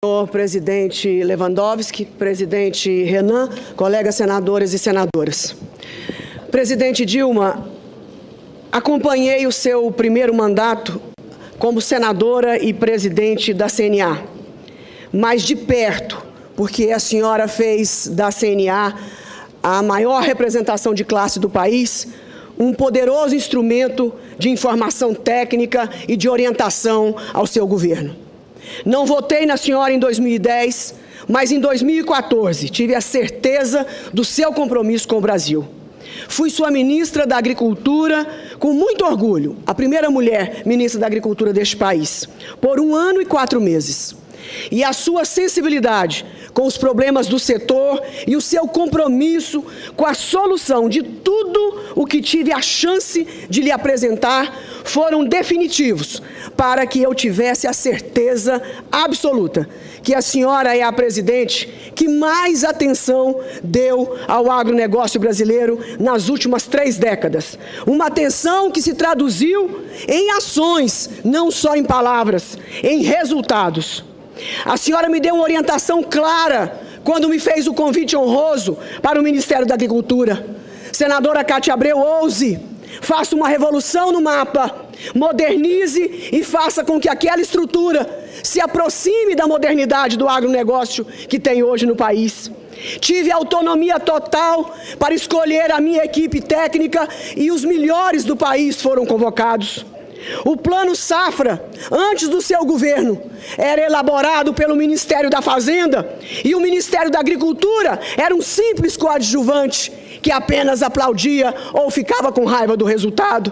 Senhor presidente Lewandowski, presidente Renan, colegas senadoras e senadoras. Presidente Dilma, acompanhei o seu primeiro mandato como senadora e presidente da CNA, mas de perto, porque a senhora fez da CNA a maior representação de classe do país, um poderoso instrumento de informação técnica e de orientação ao seu governo. Não votei na senhora em 2010, mas em 2014 tive a certeza do seu compromisso com o Brasil. Fui sua ministra da Agricultura com muito orgulho, a primeira mulher ministra da Agricultura deste país, por 1 ano e 4 meses. E a sua sensibilidade com os problemas do setor e o seu compromisso com a solução de tudo o que tive a chance de lhe apresentar foram definitivos para que eu tivesse a certeza absoluta que a senhora é a presidente que mais atenção deu ao agronegócio brasileiro nas últimas 3 décadas. Uma atenção que se traduziu em ações, não só em palavras, em resultados. A senhora me deu uma orientação clara quando me fez o convite honroso para o Ministério da Agricultura. Senadora Cátia Abreu, ouse, faça uma revolução no mapa, modernize e faça com que aquela estrutura se aproxime da modernidade do agronegócio que tem hoje no país. Tive autonomia total para escolher a minha equipe técnica e os melhores do país foram convocados. O Plano Safra, antes do seu governo, era elaborado pelo Ministério da Fazenda e o Ministério da Agricultura era um simples coadjuvante que apenas aplaudia ou ficava com raiva do resultado.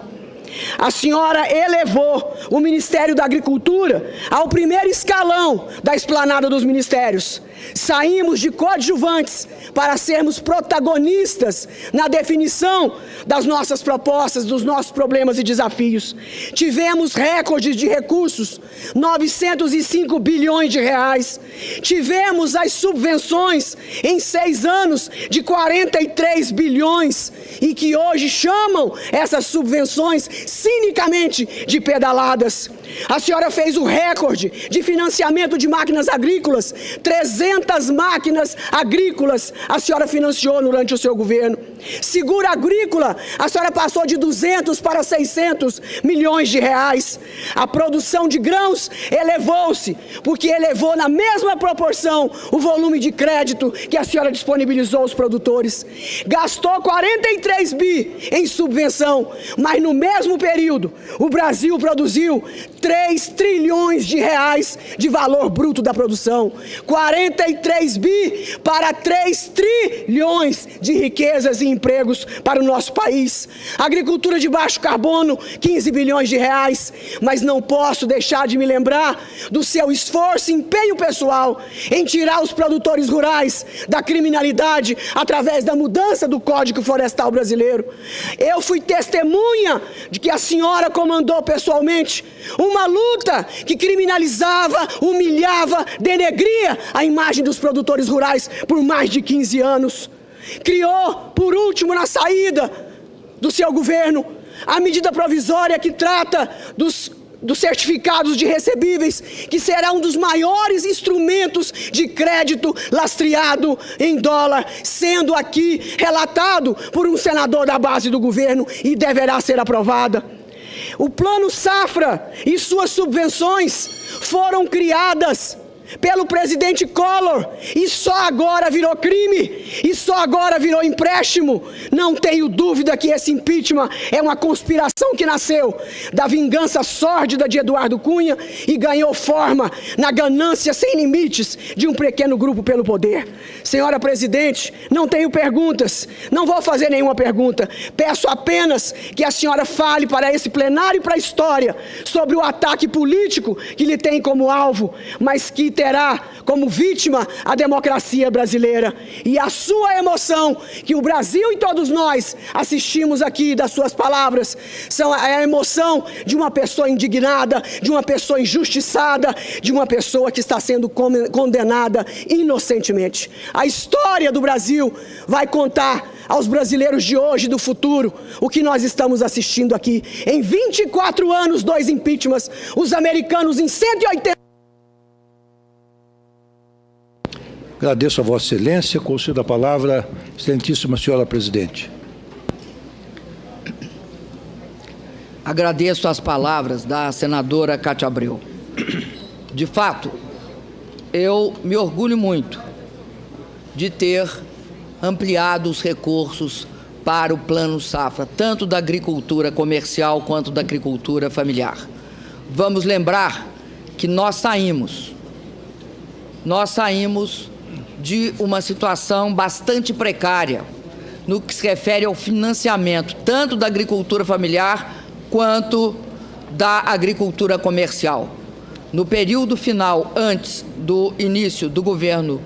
A senhora elevou o Ministério da Agricultura ao primeiro escalão da esplanada dos ministérios. Saímos de coadjuvantes para sermos protagonistas na definição das nossas propostas, dos nossos problemas e desafios. Tivemos recordes de recursos, 905 bilhões de reais. Tivemos as subvenções em 6 anos de 43 bilhões e que hoje chamam essas subvenções cinicamente de pedaladas. A senhora fez o recorde de financiamento de máquinas agrícolas, 300 máquinas agrícolas a senhora financiou durante o seu governo. Seguro agrícola, a senhora passou de 200 para 600 milhões de reais. A produção de grãos elevou-se, porque elevou na mesma proporção o volume de crédito que a senhora disponibilizou aos produtores. Gastou 43 bi em subvenção, mas no mesmo período o Brasil produziu 3 trilhões de reais de valor bruto da produção. 43 bi para 3 trilhões de riquezas e empregos para o nosso país. Agricultura de baixo carbono, 15 bilhões de reais. Mas não posso deixar de me lembrar do seu esforço e empenho pessoal em tirar os produtores rurais da criminalidade através da mudança do Código Florestal brasileiro. Eu fui testemunha de que a senhora comandou pessoalmente uma luta que criminalizava, humilhava, denegria a imagem dos produtores rurais por mais de 15 anos. Criou, por último, na saída do seu governo, a medida provisória que trata dos certificados de recebíveis, que será um dos maiores instrumentos de crédito lastreado em dólar, sendo aqui relatado por um senador da base do governo e deverá ser aprovada. O Plano Safra e suas subvenções foram criadas pelo presidente Collor e só agora virou crime e só agora virou empréstimo. Não tenho dúvida que esse impeachment é uma conspiração que nasceu da vingança sórdida de Eduardo Cunha e ganhou forma na ganância sem limites de um pequeno grupo pelo poder. Senhora presidente, não tenho perguntas, não vou fazer nenhuma pergunta. Peço apenas que a senhora fale para esse plenário e para a história sobre o ataque político que lhe tem como alvo, mas que terá como vítima a democracia brasileira. E a sua emoção, que o Brasil e todos nós assistimos aqui das suas palavras, são a emoção de uma pessoa indignada, de uma pessoa injustiçada, de uma pessoa que está sendo condenada inocentemente. A história do Brasil vai contar aos brasileiros de hoje e do futuro o que nós estamos assistindo aqui. Em 24 anos, 2 impeachments, os americanos em 180 Agradeço a Vossa Excelência. Concedo a palavra, Excelentíssima Senhora Presidente. Agradeço as palavras da senadora Cátia Abreu. De fato, eu me orgulho muito de ter ampliado os recursos para o Plano Safra, tanto da agricultura comercial quanto da agricultura familiar. Vamos lembrar que nós saímos de uma situação bastante precária no que se refere ao financiamento, tanto da agricultura familiar quanto da agricultura comercial. No período final, antes do início do governo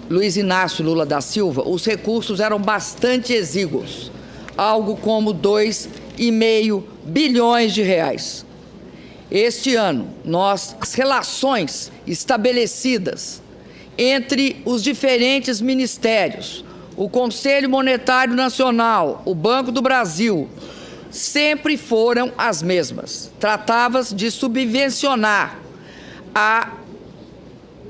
Luiz Inácio Lula da Silva, os recursos eram bastante exíguos, algo como 2,5 bilhões de reais. Este ano, as relações estabelecidas entre os diferentes ministérios, o Conselho Monetário Nacional, o Banco do Brasil, sempre foram as mesmas. Tratava-se de subvencionar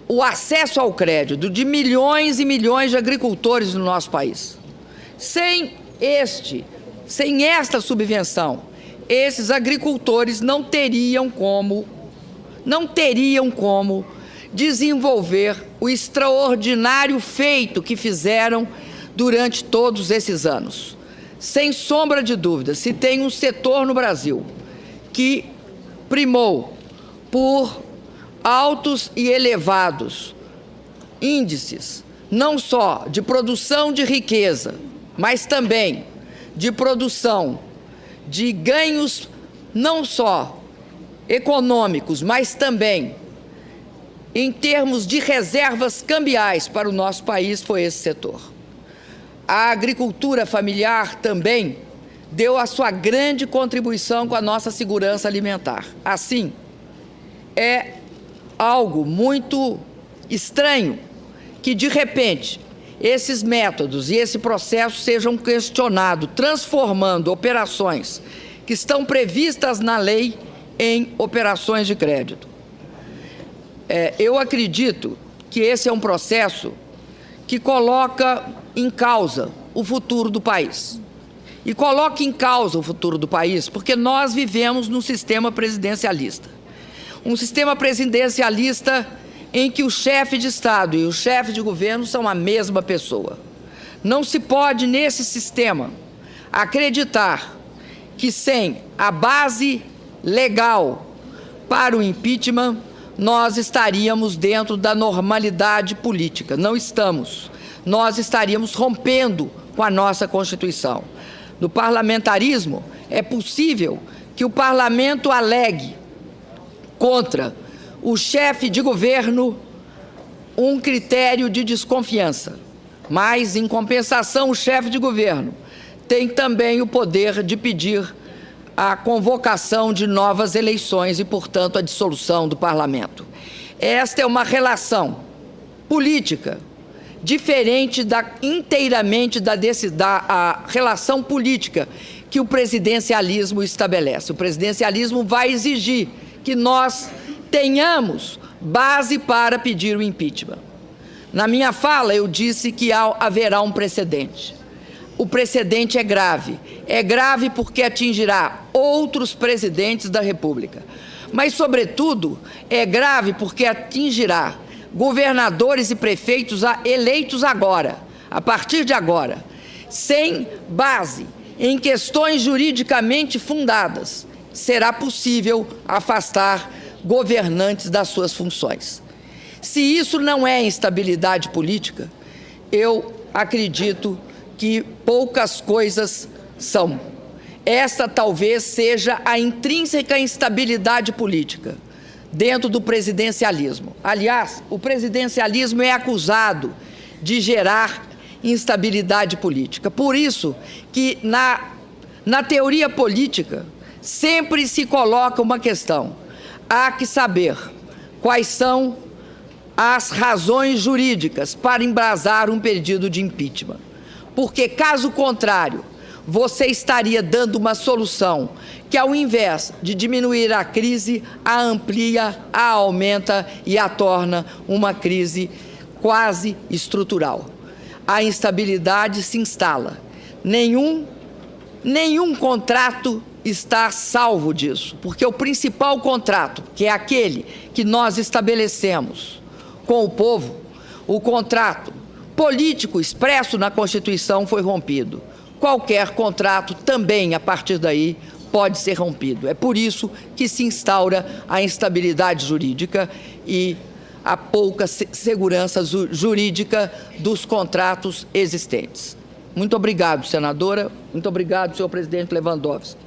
o acesso ao crédito de milhões e milhões de agricultores no nosso país. Sem esta subvenção, esses agricultores não teriam como desenvolver o extraordinário feito que fizeram durante todos esses anos. Sem sombra de dúvida, se tem um setor no Brasil que primou por altos e elevados índices, não só de produção de riqueza, mas também de produção de ganhos não só econômicos, mas também em termos de reservas cambiais para o nosso país, foi esse setor. A agricultura familiar também deu a sua grande contribuição com a nossa segurança alimentar. Assim, é algo muito estranho que, de repente, esses métodos e esse processo sejam questionados, transformando operações que estão previstas na lei em operações de crédito. Eu acredito que esse é um processo que coloca em causa o futuro do país. E coloca em causa o futuro do país porque nós vivemos num sistema presidencialista. Um sistema presidencialista em que o chefe de Estado e o chefe de governo são a mesma pessoa. Não se pode, nesse sistema, acreditar que sem a base legal para o impeachment, nós estaríamos dentro da normalidade política. Não estamos. Nós estaríamos rompendo com a nossa Constituição. No parlamentarismo, é possível que o parlamento alegue contra o chefe de governo um critério de desconfiança, mas, em compensação, o chefe de governo tem também o poder de pedir a convocação de novas eleições e, portanto, a dissolução do parlamento. Esta é uma relação política diferente inteiramente da relação política que o presidencialismo estabelece. O presidencialismo vai exigir que nós tenhamos base para pedir o impeachment. Na minha fala, eu disse que haverá um precedente. O precedente é grave. É grave porque atingirá outros presidentes da República. Mas, sobretudo, é grave porque atingirá governadores e prefeitos eleitos agora, a partir de agora, sem base em questões juridicamente fundadas. Será possível afastar governantes das suas funções. Se isso não é instabilidade política, eu acredito que poucas coisas são. Esta talvez seja a intrínseca instabilidade política dentro do presidencialismo. Aliás, o presidencialismo é acusado de gerar instabilidade política. Por isso que na teoria política sempre se coloca uma questão. Há que saber quais são as razões jurídicas para embrasar um pedido de impeachment. Porque, caso contrário, você estaria dando uma solução que, ao invés de diminuir a crise, a amplia, a aumenta e a torna uma crise quase estrutural. A instabilidade se instala. Nenhum contrato está salvo disso, porque o principal contrato, que é aquele que nós estabelecemos com o povo, o contrato político expresso na Constituição, foi rompido. Qualquer contrato também, a partir daí, pode ser rompido. É por isso que se instaura a instabilidade jurídica e a pouca segurança jurídica dos contratos existentes. Muito obrigado, senadora. Muito obrigado, senhor presidente Lewandowski.